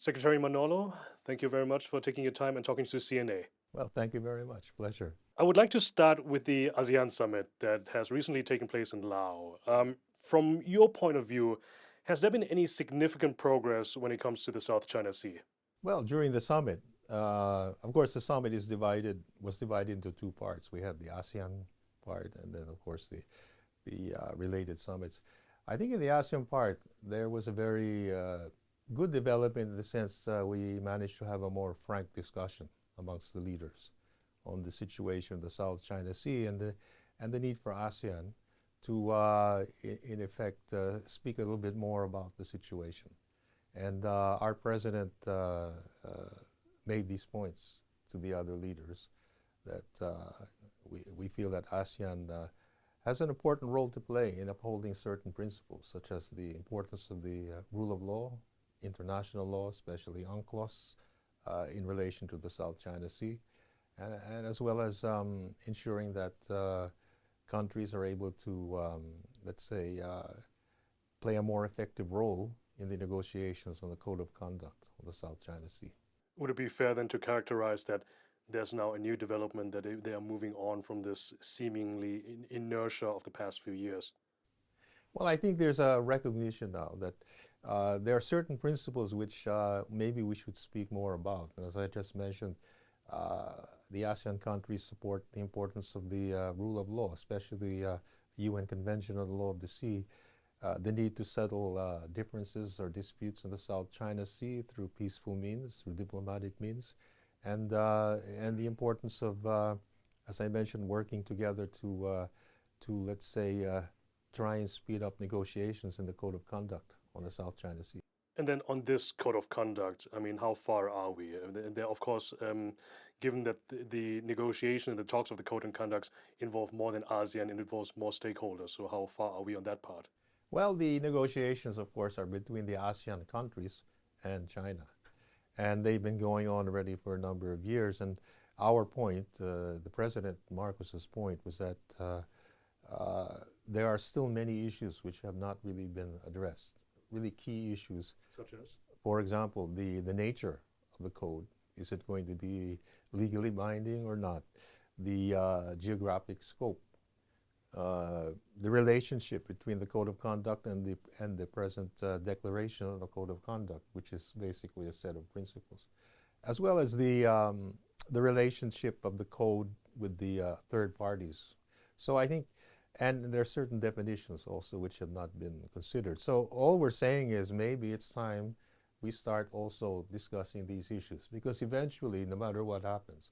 Secretary Manalo, thank you very much for taking your time and talking to CNA. Well, thank you very much. Pleasure. I would like to start with the ASEAN summit that has recently taken place in Laos. From your point of view, has there been any significant progress when it comes to the South China Sea? Well, during the summit, of course, the summit was divided into two parts. We had the ASEAN part, and then, of course, the related summits. I think in the ASEAN part, there was a very good development in the sense we managed to have a more frank discussion amongst the leaders on the situation in the South China Sea and the need for ASEAN to, in effect, speak a little bit more about the situation. And our president made these points to the other leaders that we feel that ASEAN has an important role to play in upholding certain principles, such as the importance of the rule of law, international law, especially UNCLOS, in relation to the South China Sea, and as well as ensuring that countries are able to, let's say, play a more effective role in the negotiations on the Code of Conduct on the South China Sea. Would it be fair then to characterize that there's now a new development that they are moving on from this seemingly inertia of the past few years? Well, I think there's a recognition now that there are certain principles which maybe we should speak more about. And as I just mentioned, the ASEAN countries support the importance of the rule of law, especially the UN Convention on the Law of the Sea, the need to settle differences or disputes in the South China Sea through peaceful means, through diplomatic means, and the importance of, as I mentioned, working together to let's say, try and speed up negotiations in the Code of Conduct on the South China Sea. And then on this code of conduct, I mean, how far are we? There, of course, given that the negotiation and the talks of the code of conducts involve more than ASEAN and involves more stakeholders. So how far are we on that part? Well, the negotiations, of course, are between the ASEAN countries and China. And they've been going on already for a number of years. And our point, the President Marcos's point, was that there are still many issues which have not really been addressed, really key issues. Such as? For example, the nature of the code. Is it going to be legally binding or not? The geographic scope, the relationship between the Code of Conduct and the present declaration on the Code of Conduct, which is basically a set of principles, as well as the relationship of the code with the third parties. So I think, and there are certain definitions also which have not been considered. So all we're saying is maybe it's time we start also discussing these issues, because eventually, no matter what happens,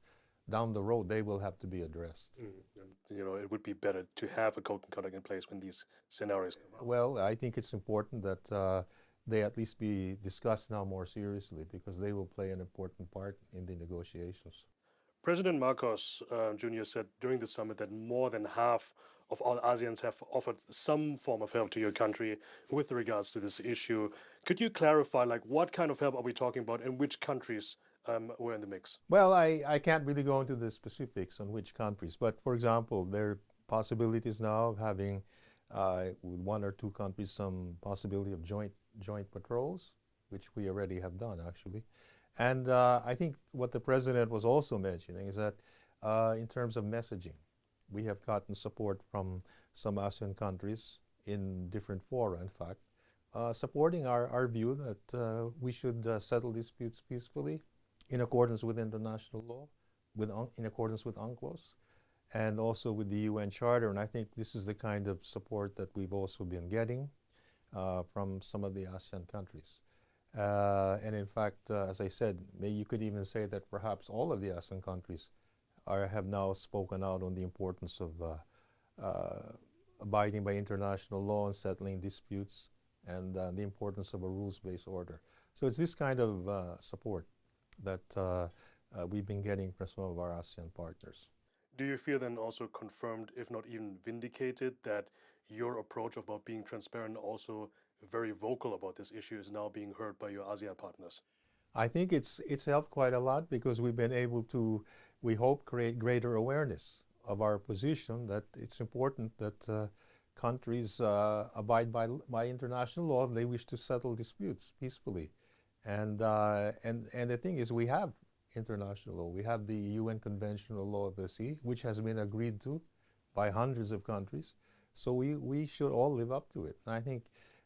down the road, they will have to be addressed. And, it would be better to have a code of conduct in place when these scenarios come up. Well, I think it's important that they at least be discussed now more seriously, because they will play an important part in the negotiations. President Marcos Jr. said during the summit that more than half of all ASEANs have offered some form of help to your country with regards to this issue. Could you clarify, like, what kind of help are we talking about and which countries were in the mix? Well, I can't really go into the specifics on which countries, but for example, there are possibilities now of having with one or two countries some possibility of joint patrols, which we already have done actually. And I think what the president was also mentioning is that in terms of messaging, we have gotten support from some ASEAN countries in different fora, in fact, supporting our view that we should settle disputes peacefully in accordance with international law, in accordance with UNCLOS, and also with the UN Charter. And I think this is the kind of support that we've also been getting from some of the ASEAN countries. And in fact, as I said, you could even say that perhaps all of the ASEAN countries have now spoken out on the importance of abiding by international law and settling disputes, and the importance of a rules-based order. So it's this kind of support that we've been getting from some of our ASEAN partners. Do you feel then also confirmed, if not even vindicated, that your approach about being transparent, also very vocal about this issue, is now being heard by your ASEAN partners? I think it's helped quite a lot, because we've been able to, we hope, create greater awareness of our position, that it's important that countries abide by international law if they wish to settle disputes peacefully. And the thing is, we have international law. We have the UN Convention on Law of the Sea, which has been agreed to by hundreds of countries. So we should all live up to it. And I think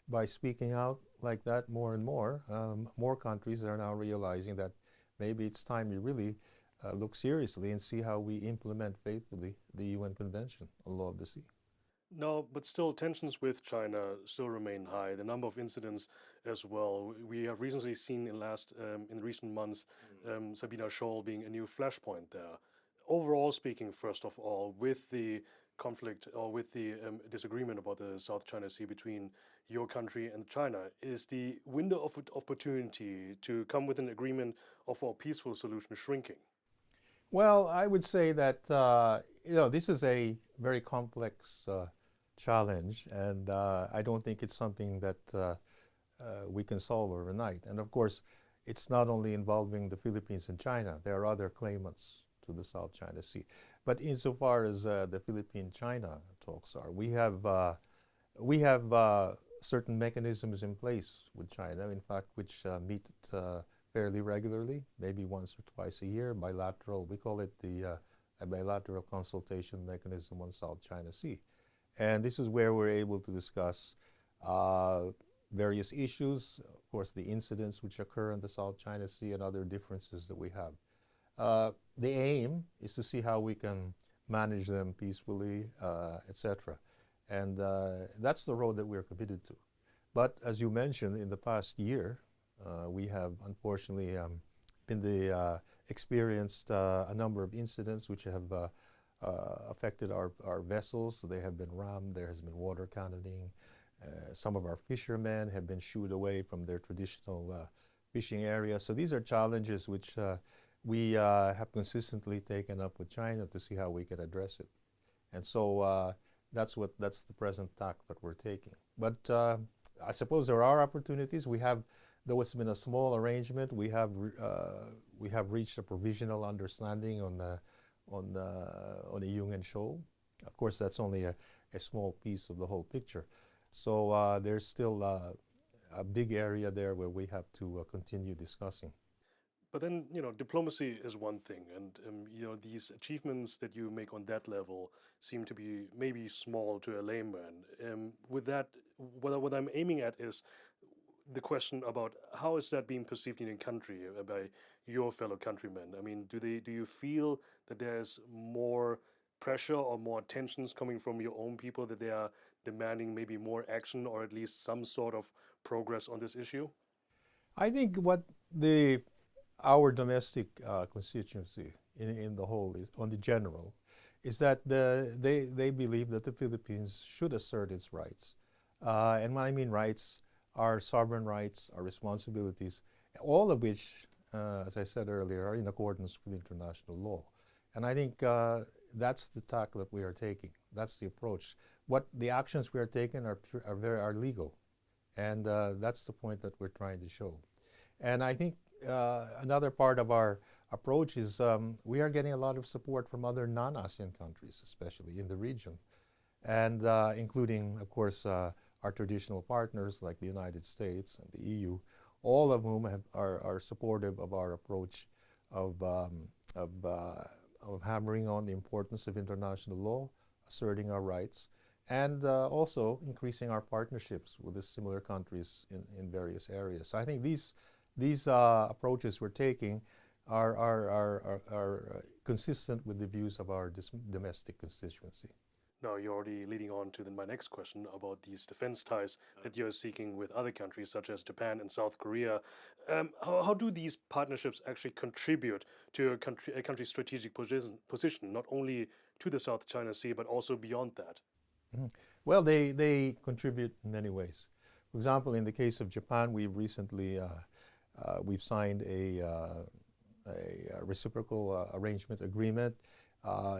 by speaking out like that more and more countries are now realizing that maybe it's time we really look seriously and see how we implement faithfully the UN Convention on Law of the Sea. No, but still, tensions with China still remain high. The number of incidents as well. We have recently seen in recent months, Sabina Shoal being a new flashpoint there. Overall speaking, first of all, with the conflict or with the disagreement about the South China Sea between your country and China, is the window of opportunity to come with an agreement or for a peaceful solution shrinking? Well, I would say that this is a very complex challenge, and I don't think it's something that we can solve overnight. And of course, it's not only involving the Philippines and China. There are other claimants to the South China Sea. But insofar as the Philippine-China talks are, we have certain mechanisms in place with China, in fact, which meet fairly regularly, maybe once or twice a year, bilateral. We call it the a bilateral consultation mechanism on South China Sea. And this is where we're able to discuss various issues, of course, the incidents which occur in the South China Sea and other differences that we have. The aim is to see how we can manage them peacefully, etc. And that's the road that we're committed to. But as you mentioned, in the past year, we have unfortunately experienced a number of incidents which have affected our vessels. They have been rammed. There has been water cannoning. Some of our fishermen have been shooed away from their traditional fishing areas. So these are challenges which we have consistently taken up with China to see how we can address it. And so that's the present tack that we're taking. But I suppose there are opportunities. Though it's been a small arrangement, we have reached a provisional understanding on a Yungan Shoal. Of course, that's only a small piece of the whole picture. So there's still a big area there where we have to continue discussing. But then, diplomacy is one thing, and these achievements that you make on that level seem to be maybe small to a layman. With that, what I'm aiming at is the question about how is that being perceived in your country by your fellow countrymen? I mean, do you feel that there's more pressure or more tensions coming from your own people that they are demanding maybe more action or at least some sort of progress on this issue? I think what our domestic constituency in the whole is on the general is that they believe that the Philippines should assert its rights. And when I mean rights, our sovereign rights, our responsibilities, all of which, as I said earlier, are in accordance with international law. And I think that's the tack that we are taking. That's the approach. What the actions we are taking are legal. And that's the point that we're trying to show. And I think another part of our approach is we are getting a lot of support from other non-ASEAN countries, especially in the region, and including, of course, our traditional partners like the United States and the EU, all of whom are supportive of our approach of hammering on the importance of international law, asserting our rights, and also increasing our partnerships with the similar countries in various areas. So I think these approaches we're taking are consistent with the views of our domestic constituency. Now, you're already leading on to my next question about these defense ties that you're seeking with other countries such as Japan and South Korea. How do these partnerships actually contribute to a country's strategic position, not only to the South China Sea, but also beyond that? Mhm. Well, they contribute in many ways. For example, in the case of Japan, we've signed a reciprocal arrangement agreement.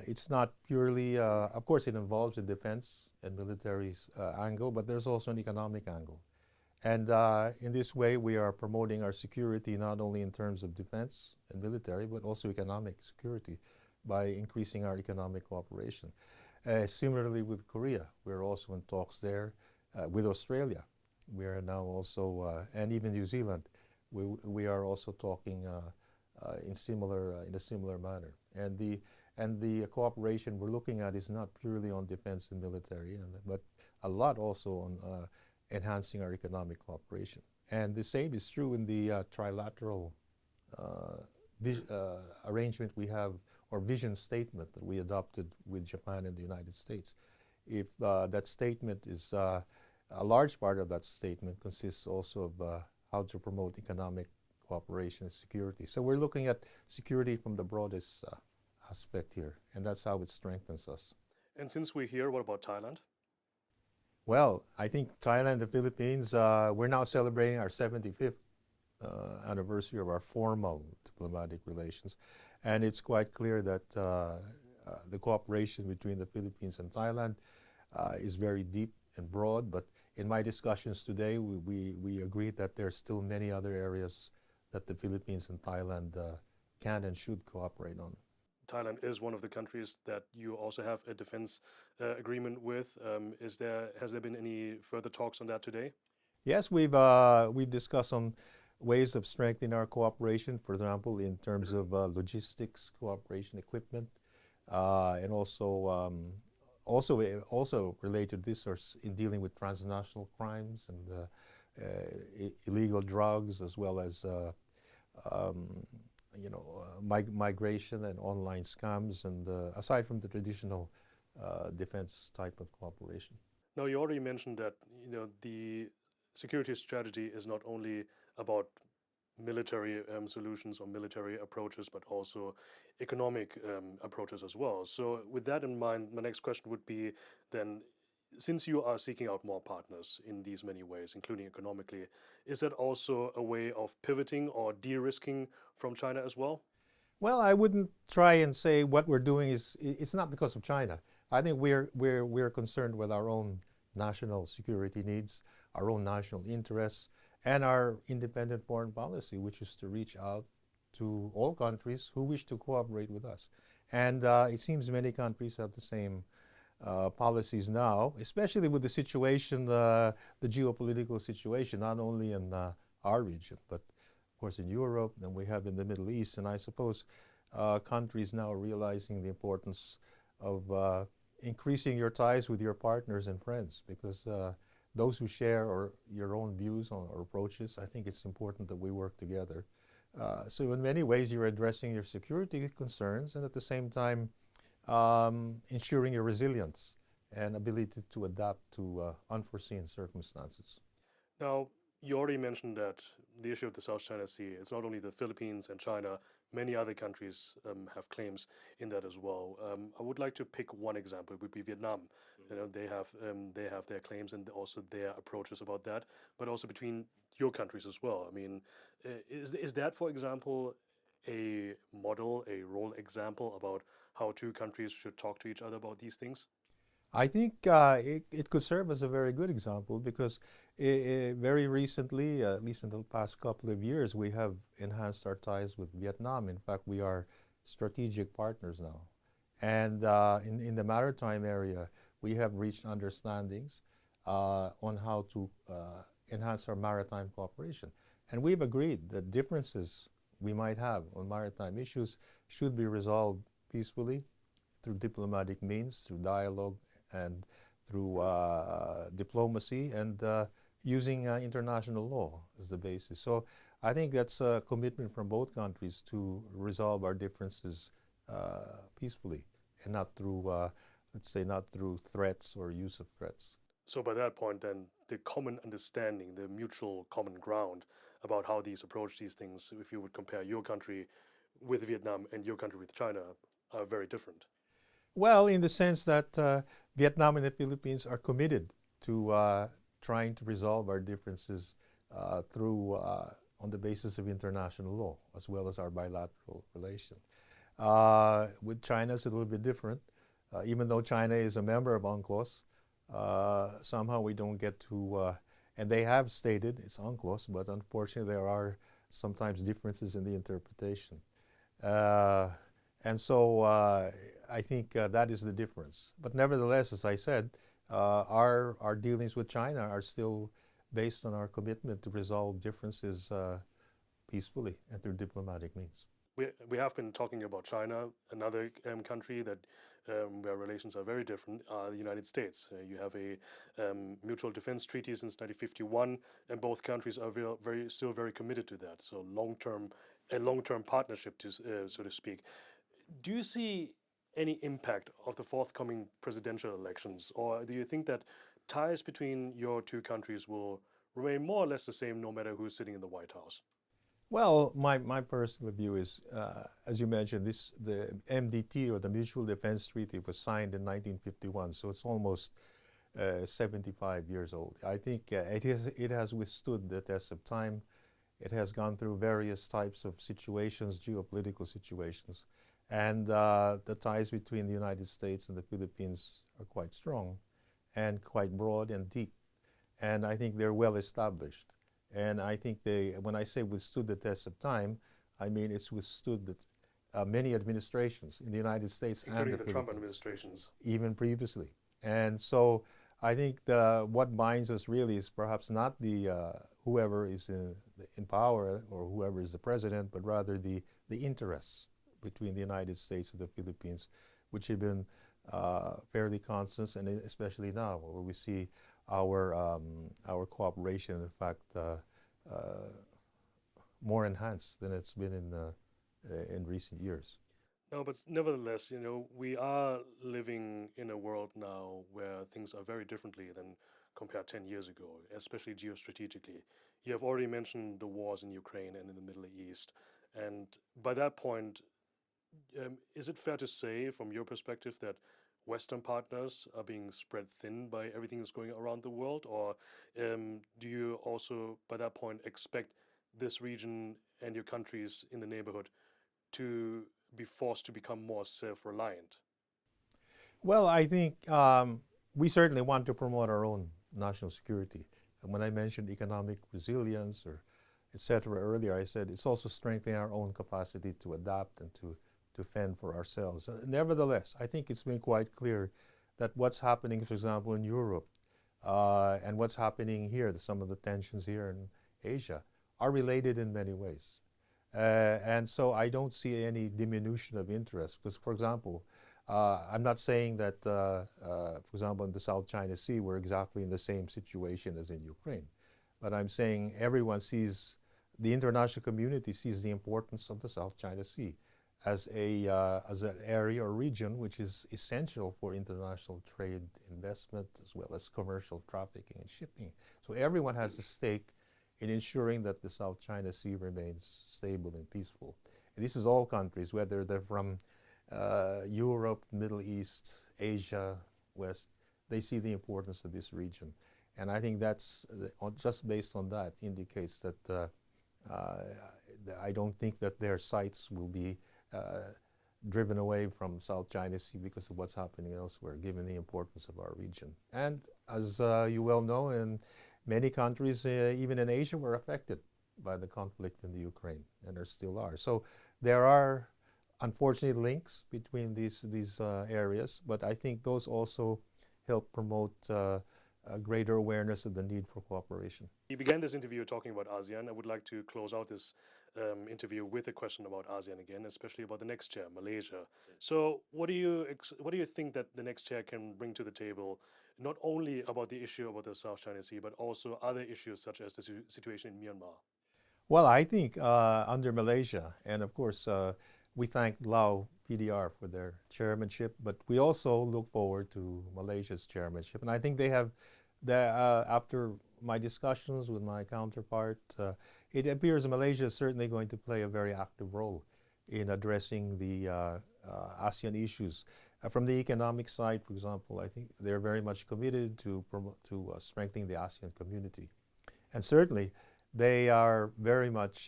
It's not purely, of course, it involves a defense and military angle, but there's also an economic angle. And in this way, we are promoting our security not only in terms of defense and military, but also economic security by increasing our economic cooperation. Similarly with Korea, we're also in talks there. With Australia, we are now also, and even New Zealand, we are also talking in a similar manner. And the cooperation we're looking at is not purely on defense and military, but a lot also on enhancing our economic cooperation. And the same is true in the trilateral uh, arrangement we have, or vision statement that we adopted with Japan and the United States. If that statement is a large part of that statement consists also of how to promote economic cooperation and security. So we're looking at security from the broadest aspect here, and that's how it strengthens us. And since we're here, what about Thailand? Well, I think Thailand and the Philippines, we're now celebrating our 75th anniversary of our formal diplomatic relations. And it's quite clear that the cooperation between the Philippines and Thailand is very deep and broad. But in my discussions today, we agreed that there's still many other areas that the Philippines and Thailand can and should cooperate on. Thailand is one of the countries that you also have a defense agreement with. Has there been any further talks on that today? Yes, we've discussed on ways of strengthening our cooperation, for example, in terms of logistics cooperation, equipment, and also related to this are in dealing with transnational crimes and illegal drugs, as well as um, migration and online scams, and aside from the traditional defense type of cooperation. Now, you already mentioned that the security strategy is not only about military solutions or military approaches, but also economic approaches as well. So, with that in mind, my next question would be then, since you are seeking out more partners in these many ways, including economically, is that also a way of pivoting or de-risking from China as well? Well, I wouldn't try and say what we're doing it's not because of China. I think we're concerned with our own national security needs, our own national interests, and our independent foreign policy, which is to reach out to all countries who wish to cooperate with us. And it seems many countries have the same policies now, especially with the situation, the geopolitical situation, not only in our region, but of course in Europe, and we have in the Middle East. And I suppose countries now are realizing the importance of increasing your ties with your partners and friends, because those who share your own views or approaches, I think it's important that we work together. So in many ways, you're addressing your security concerns and at the same time ensuring your resilience and ability to adapt to unforeseen circumstances. Now, you already mentioned that the issue of the South China Sea, it's not only the Philippines and China, many other countries have claims in that as well. I would like to pick one example, would be Vietnam. They have their claims and also their approaches about that, but also between your countries as well. I mean, is that, for example, a model, a role example about how two countries should talk to each other about these things? I think it could serve as a very good example because very recently, at least in the past couple of years, we have enhanced our ties with Vietnam. In fact, we are strategic partners now. And in the maritime area, we have reached understandings on how to enhance our maritime cooperation. And we've agreed that differences we might have on maritime issues should be resolved peacefully through diplomatic means, through dialogue, and through diplomacy, and using international law as the basis. So I think that's a commitment from both countries to resolve our differences peacefully and not through, let's say, not through threats or use of threats. So by that point, then the common understanding, the mutual common ground about how these approach these things, if you would compare your country with Vietnam and your country with China, are very different. Well, in the sense that Vietnam and the Philippines are committed to trying to resolve our differences through on the basis of international law, as well as our bilateral relation. With China, it's a little bit different. Even though China is a member of UNCLOS, somehow we don't get to, and they have stated it's UNCLOS, but unfortunately there are sometimes differences in the interpretation. And so I think that is the difference. But nevertheless, as I said, our dealings with China are still based on our commitment to resolve differences peacefully and through diplomatic means. We have been talking about China. Another country that where relations are very different are the United States. You have a mutual defense treaty since 1951, and both countries are still very committed to that. So a long-term partnership, so to speak. Do you see any impact of the forthcoming presidential elections, or do you think that ties between your two countries will remain more or less the same no matter who's sitting in the White House? Well, my personal view is, as you mentioned, the MDT, or the Mutual Defense Treaty, was signed in 1951, so it's almost 75 years old. I think it has withstood the test of time. It has gone through various types of situations, geopolitical situations, and the ties between the United States and the Philippines are quite strong and quite broad and deep, and I think they're well established. And I think when I say withstood the test of time, I mean it's withstood many administrations in the United States and Including the the Trump Philippines, administrations. even previously. And so I think what binds us really is perhaps not whoever is in power or whoever is the president, but rather the interests between the United States and the Philippines, which have been fairly constant, and especially now, where we see our cooperation, in fact, more enhanced than it's been in recent years. No, but nevertheless, we are living in a world now where things are very differently than compared 10 years ago, especially geostrategically. You have already mentioned the wars in Ukraine and in the Middle East. And by that point, is it fair to say, from your perspective, that Western partners are being spread thin by everything that's going around the world? Or do you also, by that point, expect this region and your countries in the neighborhood to be forced to become more self-reliant? Well, I think we certainly want to promote our own national security. And when I mentioned economic resilience or etc. earlier, I said it's also strengthening our own capacity to adapt and to fend for ourselves. Nevertheless, I think it's been quite clear that what's happening, for example, in Europe and what's happening here, some of the tensions here in Asia, are related in many ways. And so I don't see any diminution of interest. Because, for example, I'm not saying that, for example, in the South China Sea, we're exactly in the same situation as in Ukraine. But I'm saying the international community sees the importance of the South China Sea as an area or region which is essential for international trade, investment, as well as commercial trafficking and shipping. So everyone has a stake in ensuring that the South China Sea remains stable and peaceful. And this is all countries, whether they're from Europe, Middle East, Asia, West, they see the importance of this region. And I think that's, just based on that, indicates that I don't think that their sights will be driven away from South China Sea because of what's happening elsewhere, given the importance of our region. And as you well know, in many countries, even in Asia, were affected by the conflict in the Ukraine, and there still are. So there are, unfortunately, links between these areas, but I think those also help promote a greater awareness of the need for cooperation. You began this interview talking about ASEAN. I would like to close out this interview with a question about ASEAN again, especially about the next chair, Malaysia. So, what do you think that the next chair can bring to the table, not only about the issue about the South China Sea, but also other issues such as the situation in Myanmar? Well, I think under Malaysia, and of course, we thank Lao PDR for their chairmanship, but we also look forward to Malaysia's chairmanship. And I think they have, after my discussions with my counterpart, it appears Malaysia is certainly going to play a very active role in addressing the ASEAN issues. From the economic side, for example, I think they're very much committed to strengthening the ASEAN community. And certainly, they are very much,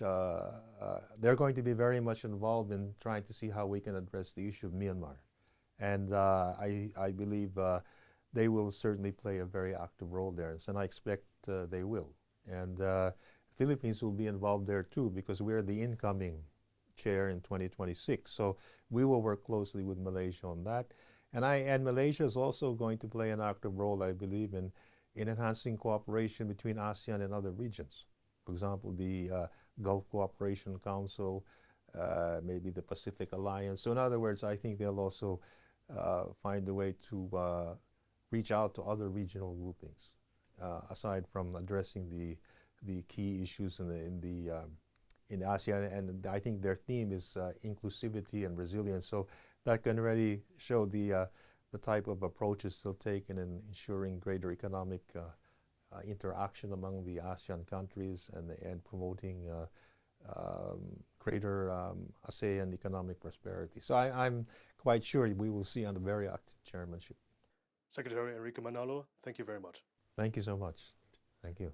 they're going to be very much involved in trying to see how we can address the issue of Myanmar. And I believe they will certainly play a very active role there, and I expect they will. And Philippines will be involved there too, because we're the incoming chair in 2026. So we will work closely with Malaysia on that. And Malaysia is also going to play an active role, I believe, in enhancing cooperation between ASEAN and other regions. For example, the Gulf Cooperation Council, maybe the Pacific Alliance. So in other words, I think they'll also find a way to reach out to other regional groupings, aside from addressing the key issues in ASEAN. And I think their theme is inclusivity and resilience. So that can really show the type of approaches they'll take in ensuring greater economic interaction among the ASEAN countries and promoting greater ASEAN economic prosperity. So I'm quite sure we will see on a very active chairmanship. Secretary Enrique Manalo, thank you very much. Thank you so much. Thank you.